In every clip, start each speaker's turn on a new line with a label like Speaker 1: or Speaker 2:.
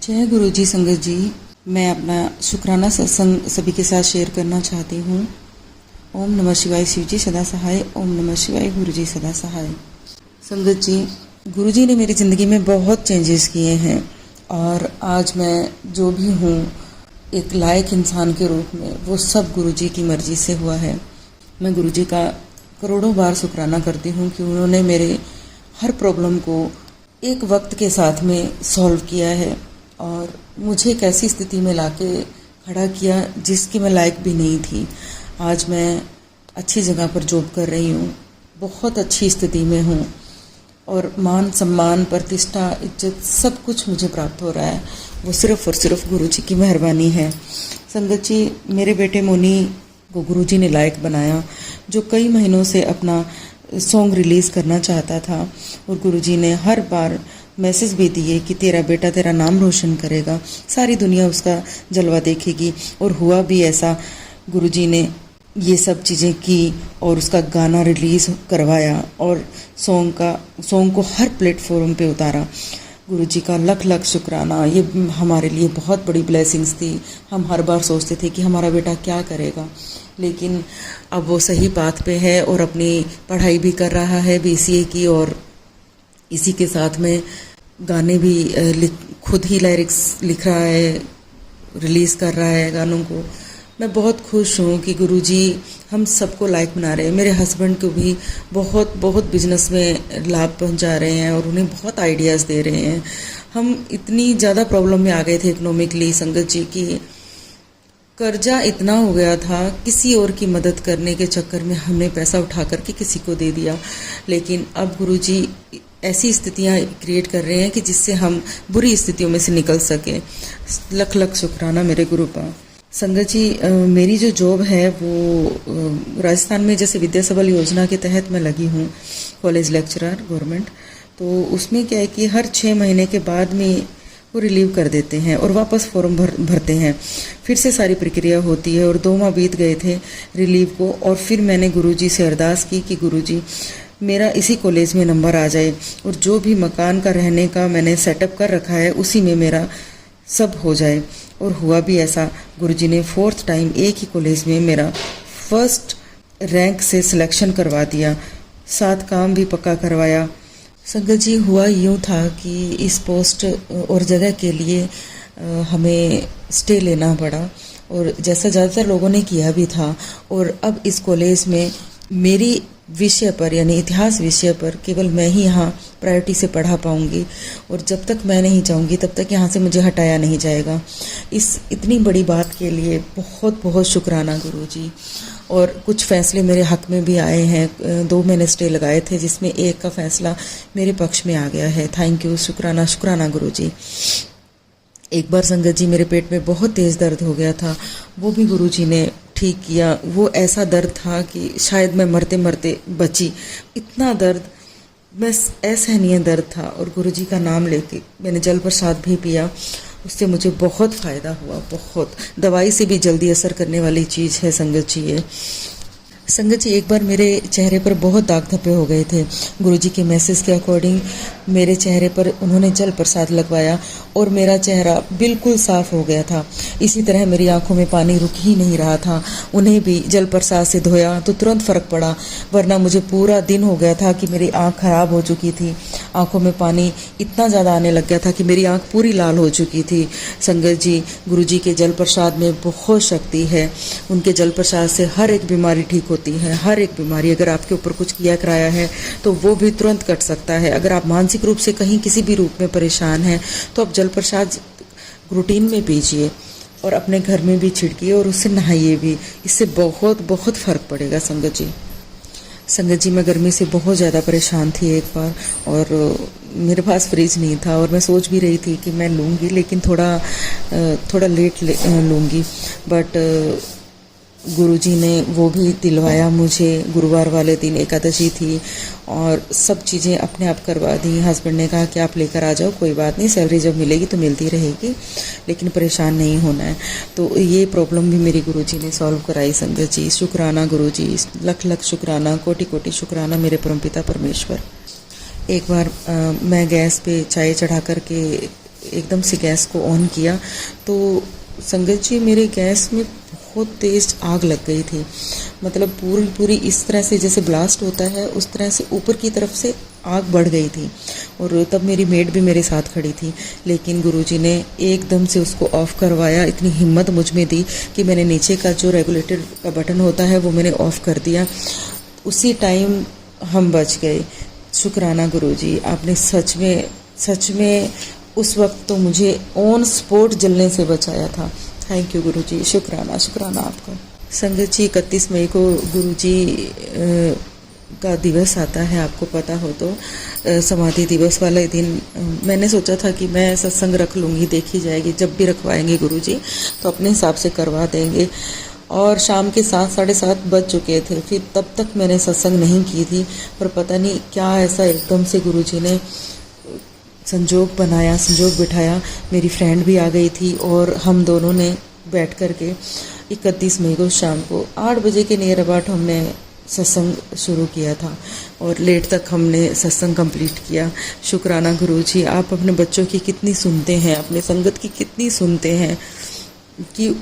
Speaker 1: जय गुरु जी। संगत जी, मैं अपना शुक्राना सत्संग सभी के साथ शेयर करना चाहती हूँ। ओम नमः शिवाय। शिव जी सदा सहाय। ओम नमः शिवाय। गुरु जी सदा सहाय। संगत जी, गुरु जी ने मेरी ज़िंदगी में बहुत चेंजेस किए हैं और आज मैं जो भी हूँ एक लायक इंसान के रूप में, वो सब गुरु जी की मर्जी से हुआ है। मैं गुरु जी का करोड़ों बार शुक्राना करती हूँ कि उन्होंने मेरे हर प्रॉब्लम को एक वक्त के साथ में सॉल्व किया है और मुझे एक ऐसी स्थिति में लाके खड़ा किया जिसकी मैं लायक भी नहीं थी। आज मैं अच्छी जगह पर जॉब कर रही हूँ, बहुत अच्छी स्थिति में हूँ और मान सम्मान, प्रतिष्ठा, इज्जत सब कुछ मुझे प्राप्त हो रहा है। वो सिर्फ़ और सिर्फ गुरु जी की मेहरबानी है। संगत जी, मेरे बेटे मोनी को गुरु जी ने लायक बनाया, जो कई महीनों से अपना सॉन्ग रिलीज़ करना चाहता था और गुरु जी ने हर बार मैसेज भी दिए कि तेरा बेटा तेरा नाम रोशन करेगा, सारी दुनिया उसका जलवा देखेगी। और हुआ भी ऐसा। गुरुजी ने ये सब चीज़ें की और उसका गाना रिलीज़ करवाया और सॉन्ग को हर प्लेटफॉर्म पे उतारा। गुरुजी का लख लख शुक्राना। ये हमारे लिए बहुत बड़ी ब्लेसिंग्स थी। हम हर बार सोचते थे कि हमारा बेटा क्या करेगा, लेकिन अब वो सही पाथ पे है और अपनी पढ़ाई भी कर रहा है BCA की, और इसी के साथ में गाने भी खुद ही लिरिक्स लिख रहा है, रिलीज़ कर रहा है गानों को। मैं बहुत खुश हूँ कि गुरुजी हम सबको लायक बना रहे हैं। मेरे हस्बैंड को भी बहुत बिजनेस में लाभ पहुँचा रहे हैं और उन्हें बहुत आइडियाज़ दे रहे हैं। हम इतनी ज़्यादा प्रॉब्लम में आ गए थे इकोनॉमिकली संगत जी की, कर्जा इतना हो गया था, किसी और की मदद करने के चक्कर में हमने पैसा उठा करके किसी को दे दिया। लेकिन अब गुरुजी ऐसी स्थितियाँ क्रिएट कर रहे हैं कि जिससे हम बुरी स्थितियों में से निकल सकें। लख लख शुक्राना मेरे गुरु का। संगत जी, मेरी जो जॉब है वो राजस्थान में जैसे विद्या सबल योजना के तहत मैं लगी हूँ, कॉलेज लेक्चरर गवर्नमेंट। तो उसमें क्या है कि हर 6 महीने के बाद में वो रिलीव कर देते हैं और वापस फॉर्म भरते हैं। फिर से सारी प्रक्रिया होती है और 2 माह बीत गए थे रिलीव को। और फिर मैंने गुरुजी से अरदास की कि गुरुजी मेरा इसी कॉलेज में नंबर आ जाए और जो भी मकान का रहने का मैंने सेटअप कर रखा है उसी में मेरा सब हो जाए। और हुआ भी ऐसा। गुरुजी ने 4th टाइम एक ही कॉलेज में मेरा फर्स्ट रैंक से सिलेक्शन करवा दिया, साथ काम भी पक्का करवाया। संगत जी, हुआ यूँ था कि इस पोस्ट और जगह के लिए हमें स्टे लेना पड़ा और जैसा ज़्यादातर लोगों ने किया भी था। और अब इस कॉलेज में मेरी विषय पर यानी इतिहास विषय पर केवल मैं ही यहाँ प्रायोरिटी से पढ़ा पाऊँगी और जब तक मैं नहीं जाऊँगी तब तक यहाँ से मुझे हटाया नहीं जाएगा। इस इतनी बड़ी बात के लिए बहुत बहुत शुक्राना गुरुजी। और कुछ फैसले मेरे हक में भी आए हैं। 2 मैंने स्टे लगाए थे जिसमें एक का फैसला मेरे पक्ष में आ गया है। थैंक यू, शुक्राना गुरुजी। एक बार संगत जी, मेरे पेट में बहुत तेज़ दर्द हो गया था, वो भी गुरुजी ने ठीक किया। वो ऐसा दर्द था कि शायद मैं मरते मरते बची। इतना दर्द, मैं असहनीय दर्द था और गुरुजी का नाम लेके मैंने जल प्रसाद भी पिया। उससे मुझे बहुत फ़ायदा हुआ। बहुत दवाई से भी जल्दी असर करने वाली चीज़ है संगत जी ये। संगत जी, एक बार मेरे चेहरे पर बहुत दाग धब्बे हो गए थे। गुरुजी के मैसेज के अकॉर्डिंग मेरे चेहरे पर उन्होंने जल प्रसाद लगवाया और मेरा चेहरा बिल्कुल साफ हो गया था। इसी तरह मेरी आंखों में पानी रुक ही नहीं रहा था। उन्हें भी जल प्रसाद से धोया तो तुरंत फ़र्क पड़ा, वरना मुझे पूरा दिन हो गया था कि मेरी आँख ख़राब हो चुकी थी। आँखों में पानी इतना ज़्यादा आने लग गया था कि मेरी आँख पूरी लाल हो चुकी थी। संगत जी, गुरुजी के जल प्रसाद में बहुत शक्ति है। उनके जल प्रसाद से हर एक बीमारी ठीक होती है। हर एक बीमारी, अगर आपके ऊपर कुछ किया कराया है तो वो भी तुरंत कट सकता है। अगर आप मानसिक रूप से कहीं किसी भी रूप में परेशान हैं तो आप जल प्रसाद रूटीन में पीजिए और अपने घर में भी छिड़किए और उससे नहाइए भी। इससे बहुत फ़र्क पड़ेगा संगत जी। संगत जी, मैं गर्मी से बहुत ज़्यादा परेशान थी एक बार और मेरे पास फ्रिज नहीं था और मैं सोच भी रही थी कि मैं लूँगी, लेकिन थोड़ा लेट लूँगी। बट गुरुजी ने वो भी दिलवाया मुझे। गुरुवार वाले दिन एकादशी थी और सब चीज़ें अपने आप करवा दी। हस्बैंड ने कहा कि आप लेकर आ जाओ, कोई बात नहीं, सैलरी जब मिलेगी तो मिलती रहेगी, लेकिन परेशान नहीं होना है। तो ये प्रॉब्लम भी मेरी गुरुजी ने सॉल्व कराई संगत जी। शुक्राना गुरुजी, लख लख शुक्राना, कोटि कोटि शुक्राना मेरे परमपिता परमेश्वर। एक बार मैं गैस पे चाय चढ़ा करके एकदम से गैस को ऑन किया तो संगत जी मेरे गैस में बहुत तेज़ आग लग गई थी। मतलब पूरी पूरी इस तरह से जैसे ब्लास्ट होता है उस तरह से ऊपर की तरफ से आग बढ़ गई थी। और तब मेरी मेड भी मेरे साथ खड़ी थी, लेकिन गुरुजी ने एकदम से उसको ऑफ़ करवाया। इतनी हिम्मत मुझ में दी कि मैंने नीचे का जो रेगुलेटर का बटन होता है वो मैंने ऑफ़ कर दिया। उसी टाइम हम बच गए। शुक्राना गुरुजी, आपने सच में उस वक्त तो मुझे ऑन स्पॉट जलने से बचाया था। थैंक यू गुरुजी, शुक्राना आपका। संगत जी 31 मई को गुरुजी का दिवस आता है, आपको पता हो तो समाधि दिवस वाले दिन मैंने सोचा था कि मैं सत्संग रख लूँगी, देखी जाएगी, जब भी रखवाएंगे गुरुजी तो अपने हिसाब से करवा देंगे। और शाम के 7-7:30 बज चुके थे, फिर तब तक मैंने सत्संग नहीं की थी। पर पता नहीं क्या ऐसा एकदम से गुरुजी ने संजोग बिठाया। मेरी फ्रेंड भी आ गई थी और हम दोनों ने बैठ कर के 31 मई को शाम को 8 बजे के नियर अबाउट हमने सत्संग शुरू किया था और लेट तक हमने सत्संग कंप्लीट किया। शुक्राना गुरुजी, आप अपने बच्चों की कितनी सुनते हैं, अपने संगत की कितनी सुनते हैं कि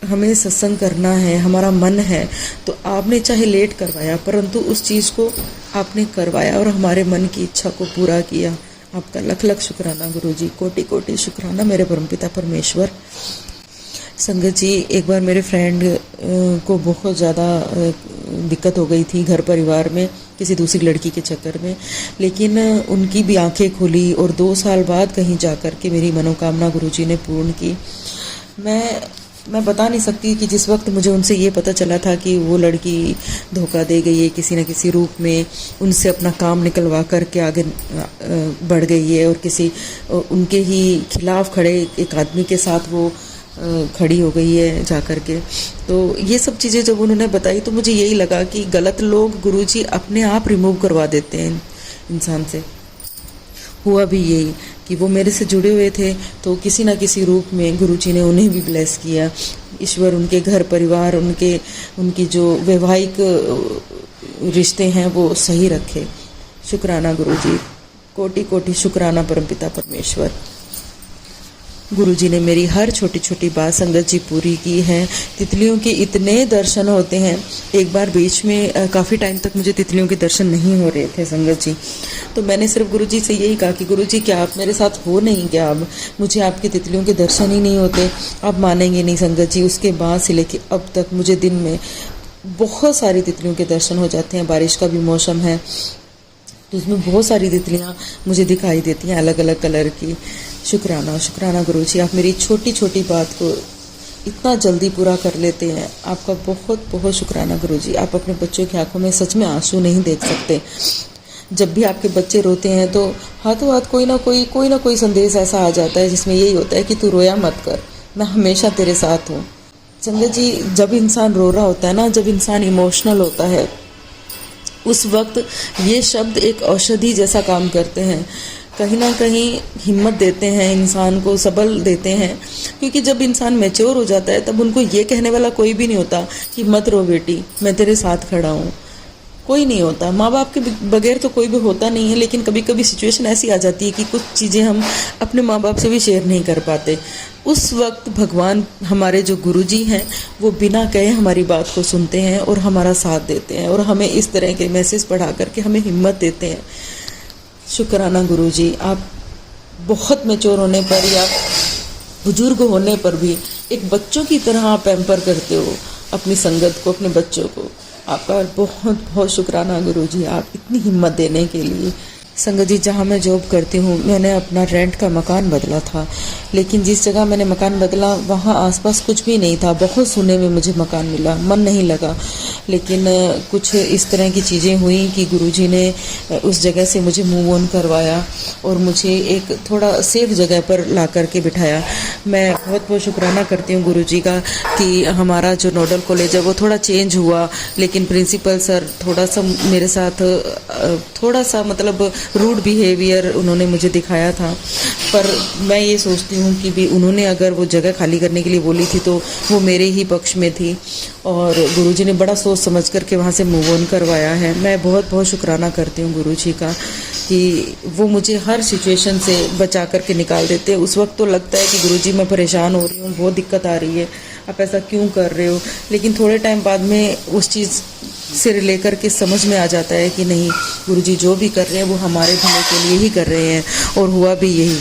Speaker 1: हमें सत्संग करना है, हमारा मन है। तो आपने चाहे लेट करवाया परंतु उस चीज़ को आपने करवाया और हमारे मन की इच्छा को पूरा किया। आपका लख लख शुक्राना गुरुजी, कोटि कोटि शुक्राना मेरे परमपिता परमेश्वर। संगत जी, एक बार मेरे फ्रेंड को बहुत ज़्यादा दिक्कत हो गई थी घर परिवार में किसी दूसरी लड़की के चक्कर में, लेकिन उनकी भी आंखें खुली और 2 साल बाद कहीं जा कर के मेरी मनोकामना गुरुजी ने पूर्ण की। मैं बता नहीं सकती कि जिस वक्त मुझे उनसे ये पता चला था कि वो लड़की धोखा दे गई है किसी न किसी रूप में, उनसे अपना काम निकलवा करके आगे बढ़ गई है और किसी उनके ही खिलाफ खड़े एक आदमी के साथ वो खड़ी हो गई है जा कर के। तो ये सब चीज़ें जब उन्होंने बताई तो मुझे यही लगा कि गलत लोग गुरुजी अपने आप रिमूव करवा देते हैं इंसान से। हुआ भी यही कि वो मेरे से जुड़े हुए थे तो किसी ना किसी रूप में गुरुजी ने उन्हें भी ब्लेस किया। ईश्वर उनके घर परिवार उनकी जो वैवाहिक रिश्ते हैं वो सही रखे। शुक्राना गुरुजी, कोटि कोटि शुक्राना परमपिता परमेश्वर। गुरुजी ने मेरी हर छोटी छोटी बात संगत जी पूरी की है। तितलियों के इतने दर्शन होते हैं। एक बार बीच में काफ़ी टाइम तक मुझे तितलियों के दर्शन नहीं हो रहे थे संगत जी, तो मैंने सिर्फ गुरुजी से यही कहा कि गुरुजी क्या आप मेरे साथ हो नहीं क्या, अब मुझे आपके तितलियों के दर्शन ही नहीं होते। आप मानेंगे नहीं संगत जी, उसके बाद से लेके अब तक मुझे दिन में बहुत सारी तितलियों के दर्शन हो जाते हैं। बारिश का भी मौसम है तो उसमें बहुत सारी तितलियाँ मुझे दिखाई देती हैं अलग अलग कलर की। शुक्राना गुरुजी, आप मेरी छोटी छोटी बात को इतना जल्दी पूरा कर लेते हैं। आपका बहुत बहुत शुक्राना गुरुजी। आप अपने बच्चों की आंखों में सच में आंसू नहीं देख सकते। जब भी आपके बच्चे रोते हैं तो हाथों हाथ कोई ना कोई संदेश ऐसा आ जाता है जिसमें यही होता है कि तू रोया मत कर, मैं हमेशा तेरे साथ हूँ। संगत जी, जब इंसान रो रहा होता है ना, जब इंसान इमोशनल होता है, उस वक्त ये शब्द एक औषधि जैसा काम करते हैं। कहीं ना कहीं हिम्मत देते हैं, इंसान को सबल देते हैं। क्योंकि जब इंसान मैच्योर हो जाता है तब उनको ये कहने वाला कोई भी नहीं होता कि मत रो बेटी, मैं तेरे साथ खड़ा हूँ। कोई नहीं होता, माँ बाप के बगैर तो कोई भी होता नहीं है। लेकिन कभी कभी सिचुएशन ऐसी आ जाती है कि कुछ चीज़ें हम अपने माँ बाप से भी शेयर नहीं कर पाते। उस वक्त भगवान, हमारे जो गुरुजी हैं, वो बिना कहे हमारी बात को सुनते हैं और हमारा साथ देते हैं और हमें इस तरह के मैसेज पढ़ा करके हमें हिम्मत देते हैं। शुक्राना गुरुजी, आप बहुत मैच्योर होने पर या बुजुर्ग होने पर भी एक बच्चों की तरह आप पैम्पर करते हो अपनी संगत को, अपने बच्चों को। आपका बहुत बहुत शुक्राना गुरुजी, आप इतनी हिम्मत देने के लिए। संगत जी, जहाँ मैं जॉब करती हूँ, मैंने अपना रेंट का मकान बदला था, लेकिन जिस जगह मैंने मकान बदला वहाँ आसपास कुछ भी नहीं था। बहुत सुनने में मुझे मकान मिला, मन नहीं लगा, लेकिन कुछ इस तरह की चीज़ें हुई कि गुरुजी ने उस जगह से मुझे मूव ऑन करवाया और मुझे एक थोड़ा सेफ जगह पर ला कर के बिठाया। मैं बहुत बहुत शुक्राना करती हूँ गुरुजी का कि हमारा जो नोडल कॉलेज है वो थोड़ा चेंज हुआ, लेकिन प्रिंसिपल सर थोड़ा सा मेरे साथ थोड़ा सा मतलब रूड बिहेवियर उन्होंने मुझे दिखाया था। पर मैं ये सोचती हूँ कि भी उन्होंने अगर वो जगह खाली करने के लिए बोली थी तो वो मेरे ही पक्ष में थी, और गुरुजी ने बड़ा सोच समझ करके वहाँ से मूव ऑन करवाया है। मैं बहुत बहुत शुक्राना करती हूँ गुरुजी का कि वो मुझे हर सिचुएशन से बचा करके निकाल देते हैं। उस वक्त तो लगता है कि गुरुजी मैं परेशान हो रही हूँ, बहुत दिक्कत आ रही है, आप ऐसा क्यों कर रहे हो, लेकिन थोड़े टाइम बाद में उस चीज़ से लेकर के समझ में आ जाता है कि नहीं, गुरुजी जो भी कर रहे हैं वो हमारे भले के लिए ही कर रहे हैं, और हुआ भी यही।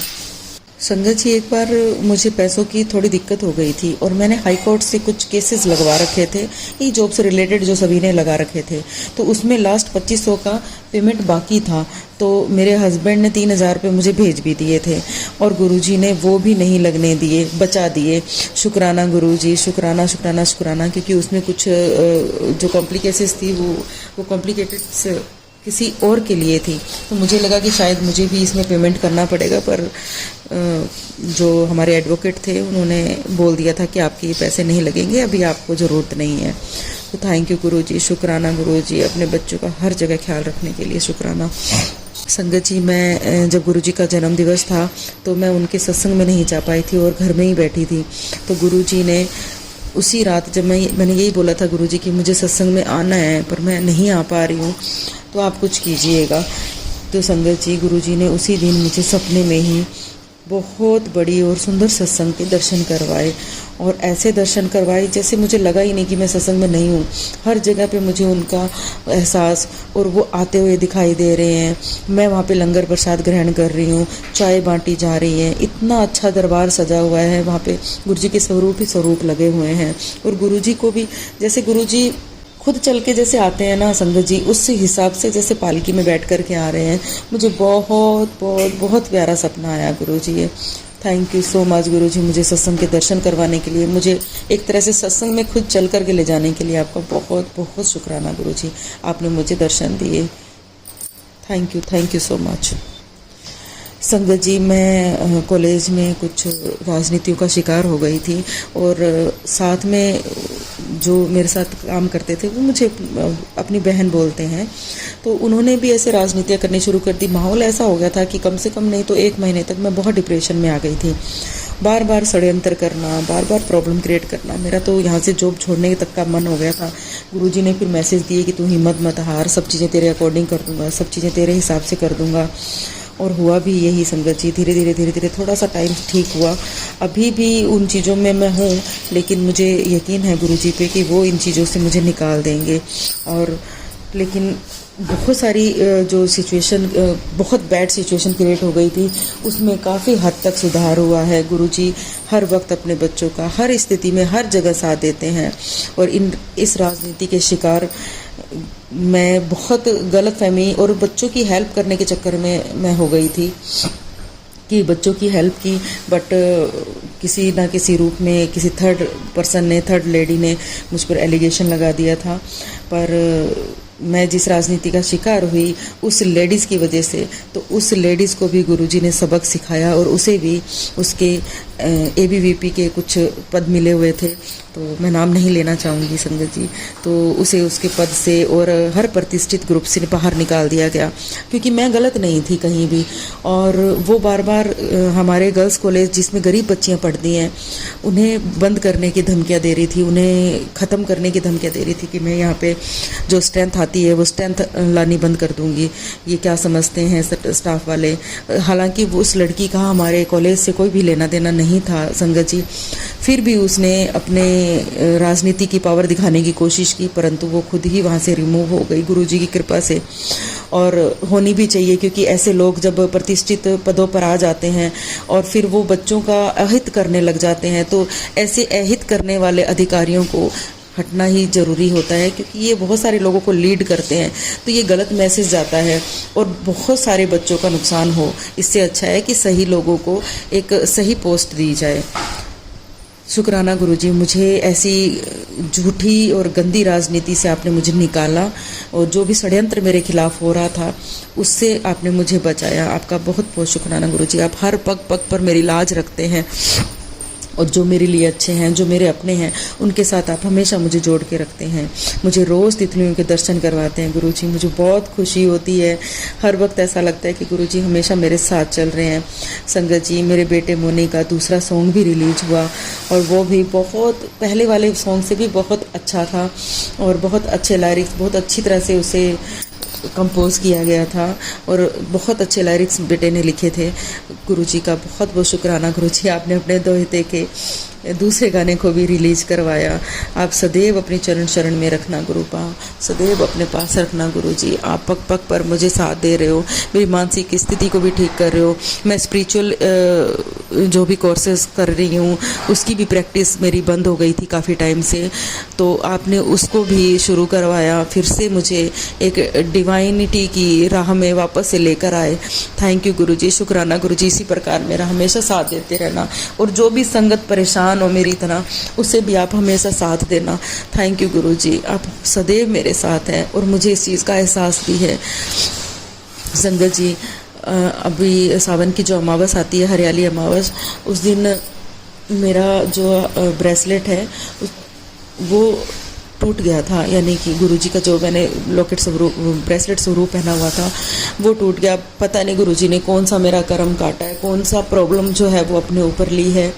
Speaker 1: संगत जी, एक बार मुझे पैसों की थोड़ी दिक्कत हो गई थी और मैंने हाई कोर्ट से कुछ केसेस लगवा रखे थे, ये जॉब से रिलेटेड जो सभी ने लगा रखे थे, तो उसमें लास्ट 2500 का पेमेंट बाकी था। तो मेरे हस्बैंड ने 3000 रुपये मुझे भेज भी दिए थे और गुरुजी ने वो भी नहीं लगने दिए, बचा दिए। शुक्राना गुरुजी, शुक्राना शुक्राना शुक्राना, क्योंकि उसमें कुछ जो कॉम्प्लिकेशंस थी वो कॉम्प्लिकेटेड किसी और के लिए थी, तो मुझे लगा कि शायद मुझे भी इसमें पेमेंट करना पड़ेगा, पर जो हमारे एडवोकेट थे उन्होंने बोल दिया था कि आपके ये पैसे नहीं लगेंगे, अभी आपको ज़रूरत नहीं है। तो थैंक यू गुरुजी, शुक्राना गुरुजी, अपने बच्चों का हर जगह ख्याल रखने के लिए शुक्राना। संगत जी, मैं जब गुरुजी का जन्म दिवस था तो मैं उनके सत्संग में नहीं जा पाई थी और घर में ही बैठी थी, तो गुरुजी ने उसी रात जब मैंने यही बोला था गुरुजी कि मुझे सत्संग में आना है पर मैं नहीं आ पा रही हूँ, तो आप कुछ कीजिएगा। तो संगत जी, गुरुजी ने उसी दिन मुझे सपने में ही बहुत बड़ी और सुंदर सत्संग के दर्शन करवाए, और ऐसे दर्शन करवाए जैसे मुझे लगा ही नहीं कि मैं सत्संग में नहीं हूँ। हर जगह पे मुझे उनका एहसास, और वो आते हुए दिखाई दे रहे हैं, मैं वहाँ पे लंगर प्रसाद ग्रहण कर रही हूँ, चाय बांटी जा रही है, इतना अच्छा दरबार सजा हुआ है वहाँ पे, गुरुजी के स्वरूप ही स्वरूप लगे हुए हैं। और गुरुजी को भी जैसे गुरुजी खुद चल के जैसे आते हैं ना संगत जी, उस हिसाब से जैसे पालकी में बैठ कर के आ रहे हैं। मुझे बहुत बहुत बहुत प्यारा सपना आया गुरुजी ये। थैंक यू सो मच गुरुजी, मुझे सत्संग के दर्शन करवाने के लिए, मुझे एक तरह से सत्संग में खुद चल कर के ले जाने के लिए आपका बहुत बहुत शुक्राना गुरुजी, आपने मुझे दर्शन दिए। Thank you so much. संगत जी, मैं कॉलेज में कुछ राजनीतियों का शिकार हो गई थी, और साथ में जो मेरे साथ काम करते थे वो मुझे अपनी बहन बोलते हैं, तो उन्होंने भी ऐसे राजनीतियाँ करनी शुरू कर दी। माहौल ऐसा हो गया था कि कम से कम नहीं तो 1 महीने तक मैं बहुत डिप्रेशन में आ गई थी। बार बार षड्यंत्र करना, बार बार प्रॉब्लम क्रिएट करना, मेरा तो यहाँ से जॉब छोड़ने तक का मन हो गया था। गुरुजी ने फिर मैसेज दिए कि तू हिम्मत मत हार, सब चीज़ें तेरे अकॉर्डिंग कर दूंगा, सब चीज़ें तेरे हिसाब से कर दूंगा, और हुआ भी यही संगत जी। धीरे धीरे थोड़ा सा टाइम ठीक हुआ, अभी भी उन चीज़ों में मैं हूँ, लेकिन मुझे यकीन है गुरुजी पे कि वो इन चीज़ों से मुझे निकाल देंगे। और लेकिन बहुत सारी जो सिचुएशन, बहुत बैड सिचुएशन क्रिएट हो गई थी, उसमें काफ़ी हद तक सुधार हुआ है। गुरुजी हर वक्त अपने बच्चों का हर स्थिति में हर जगह साथ देते हैं, और इस राजनीति के शिकार मैं बहुत गलतफहमी और बच्चों की हेल्प करने के चक्कर में मैं हो गई थी कि बच्चों की हेल्प की, बट किसी ना किसी रूप में किसी थर्ड लेडी ने मुझ पर एलिगेशन लगा दिया था। पर मैं जिस राजनीति का शिकार हुई उस लेडीज़ की वजह से, तो उस लेडीज़ को भी गुरुजी ने सबक सिखाया, और उसे भी उसके ABVP के कुछ पद मिले हुए थे, तो मैं नाम नहीं लेना चाहूँगी संगत जी, तो उसे उसके पद से और हर प्रतिष्ठित ग्रुप से बाहर निकाल दिया गया, क्योंकि मैं गलत नहीं थी कहीं भी। और वो बार बार हमारे गर्ल्स कॉलेज जिसमें गरीब बच्चियाँ पढ़ती हैं उन्हें बंद करने की धमकियाँ दे रही थी, उन्हें ख़त्म करने की धमकियाँ दे रही थी कि मैं यहाँ पे जो स्ट्रेंथ आती है वो स्ट्रेंथ लानी बंद कर दूँगी। ये क्या समझते हैं स्टाफ वाले। हालांकि वो उस लड़की का हमारे कॉलेज से कोई भी लेना देना नहीं था संगत जी, फिर भी उसने अपने राजनीति की पावर दिखाने की कोशिश की, परंतु वो खुद ही वहाँ से रिमूव हो गई गुरुजी की कृपा से। और होनी भी चाहिए, क्योंकि ऐसे लोग जब प्रतिष्ठित पदों पर आ जाते हैं और फिर वो बच्चों का अहित करने लग जाते हैं, तो ऐसे अहित करने वाले अधिकारियों को हटना ही ज़रूरी होता है, क्योंकि ये बहुत सारे लोगों को लीड करते हैं, तो ये गलत मैसेज जाता है और बहुत सारे बच्चों का नुकसान हो। इससे अच्छा है कि सही लोगों को एक सही पोस्ट दी जाए। शुक्राना गुरुजी, मुझे ऐसी झूठी और गंदी राजनीति से आपने मुझे निकाला, और जो भी षड्यंत्र मेरे खिलाफ हो रहा था उससे आपने मुझे बचाया। आपका बहुत बहुत शुक्राना गुरुजी, आप हर पग पग पर मेरी लाज रखते हैं। और जो मेरे लिए अच्छे हैं, जो मेरे अपने हैं, उनके साथ आप हमेशा मुझे जोड़ के रखते हैं। मुझे रोज़ तितलियों के दर्शन करवाते हैं गुरुजी। मुझे बहुत खुशी होती है, हर वक्त ऐसा लगता है कि गुरुजी हमेशा मेरे साथ चल रहे हैं। संगत जी, मेरे बेटे मोनी का दूसरा सॉन्ग भी रिलीज हुआ और वो भी बहुत पहले वाले सॉन्ग से भी बहुत अच्छा था और बहुत अच्छे लिरिक्स, बहुत अच्छी तरह से उसे कंपोज किया गया था और बहुत अच्छे लिरिक्स बेटे ने लिखे थे। गुरुजी का बहुत बहुत शुक्राना गुरुजी, आपने अपने दोहिते के दूसरे गाने को भी रिलीज करवाया। आप सदैव अपनी चरण शरण में रखना गुरुपा, सदैव अपने पास रखना गुरुजी। आप पग पग पर मुझे साथ दे रहे हो, मेरी मानसिक स्थिति को भी ठीक कर रहे हो। मैं स्पिरिचुअल जो भी कोर्सेज कर रही हूँ उसकी भी प्रैक्टिस मेरी बंद हो गई थी काफ़ी टाइम से, तो आपने उसको भी शुरू करवाया, फिर से मुझे एक डिवाइनिटी की राह में वापस से लेकर आए। थैंक यू गुरुजी, शुक्राना गुरुजी। इसी प्रकार मेरा हमेशा साथ देते रहना और जो भी संगत परेशान हो मेरी तरह, उससे भी आप हमेशा साथ देना। थैंक यू गुरुजी, आप सदैव मेरे साथ हैं और मुझे इस चीज़ का एहसास भी है। संगत जी, अभी सावन की जो अमावस आती है, हरियाली अमावस, उस दिन मेरा जो ब्रेसलेट है वो टूट गया था, यानी कि गुरुजी का जो मैंने लॉकेट स्वरूप ब्रेसलेट स्वरूप पहना हुआ था वो टूट गया। पता नहीं गुरुजी ने कौन सा मेरा कर्म काटा है, कौन सा प्रॉब्लम जो है वो अपने ऊपर ली है।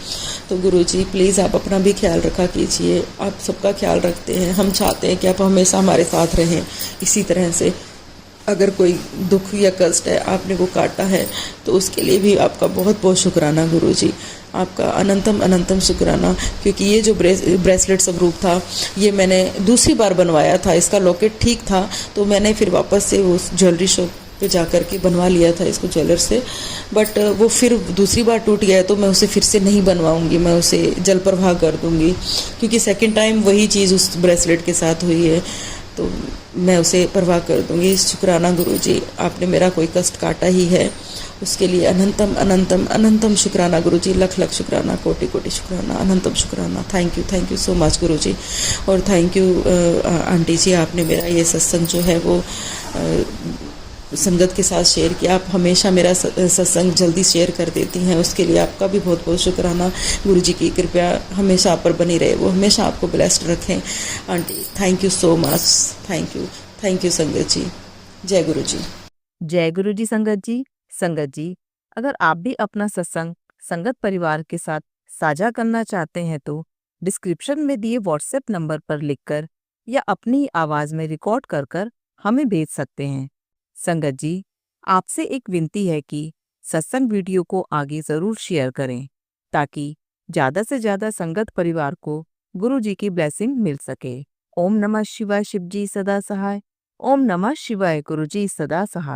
Speaker 1: तो गुरुजी प्लीज़ आप अपना भी ख्याल रखा कीजिए, आप सबका ख्याल रखते हैं। हम चाहते हैं कि आप हमेशा हमारे साथ रहें इसी तरह से। अगर कोई दुख या कष्ट है आपने वो काटा है तो उसके लिए भी आपका बहुत बहुत शुक्राना गुरुजी, आपका अनंतम अनंतम शुक्राना। क्योंकि ये जो ब्रेसलेट स्वरूप था ये मैंने दूसरी बार बनवाया था, इसका लॉकेट ठीक था तो मैंने फिर वापस से उस ज्वेलरी शॉप पे जा कर के बनवा लिया था इसको ज्वेलर से, बट वो फिर दूसरी बार टूट गया है तो मैं उसे फिर से नहीं बनवाऊंगी, मैं उसे जल प्रवाह कर दूंगी। क्योंकि सेकंड टाइम वही चीज़ उस ब्रेसलेट के साथ हुई है तो मैं उसे परवाह कर दूंगी। शुक्राना गुरुजी, आपने मेरा कोई कष्ट काटा ही है उसके लिए अनंतम अनंतम अनंतम शुक्राना गुरुजी, लख लख शुक्राना, कोटि कोटि शुक्राना, अनंतम शुक्राना। थैंक यू सो मच गुरुजी। और थैंक यू आंटी जी, आपने मेरा ये सत्संग जो है वो संगत के साथ शेयर किया। आप हमेशा मेरा सत्संग जल्दी शेयर कर देती हैं, उसके लिए आपका भी बहुत बहुत शुक्राना। गुरुजी की कृपया हमेशा आप पर बनी रहे, वो हमेशा आपको ब्लेस्ड रखें aunty. Thank you so much, thank you संगत जी। जय गुरु जी।
Speaker 2: जय गुरु जी। संगत जी, अगर आप भी अपना सत्संग संगत परिवार के साथ साझा करना चाहते हैं तो डिस्क्रिप्शन में दिए व्हाट्सएप नंबर पर लिखकर या अपनी आवाज में रिकॉर्ड कर हमें भेज सकते हैं। संगत जी, आपसे एक विनती है कि सत्संग वीडियो को आगे जरूर शेयर करें ताकि ज्यादा से ज्यादा संगत परिवार को गुरु जी की ब्लेसिंग मिल सके। ओम नमः शिवाय, शिव जी सदा सहाय। ओम नमः शिवाय, गुरु जी सदा सहाय।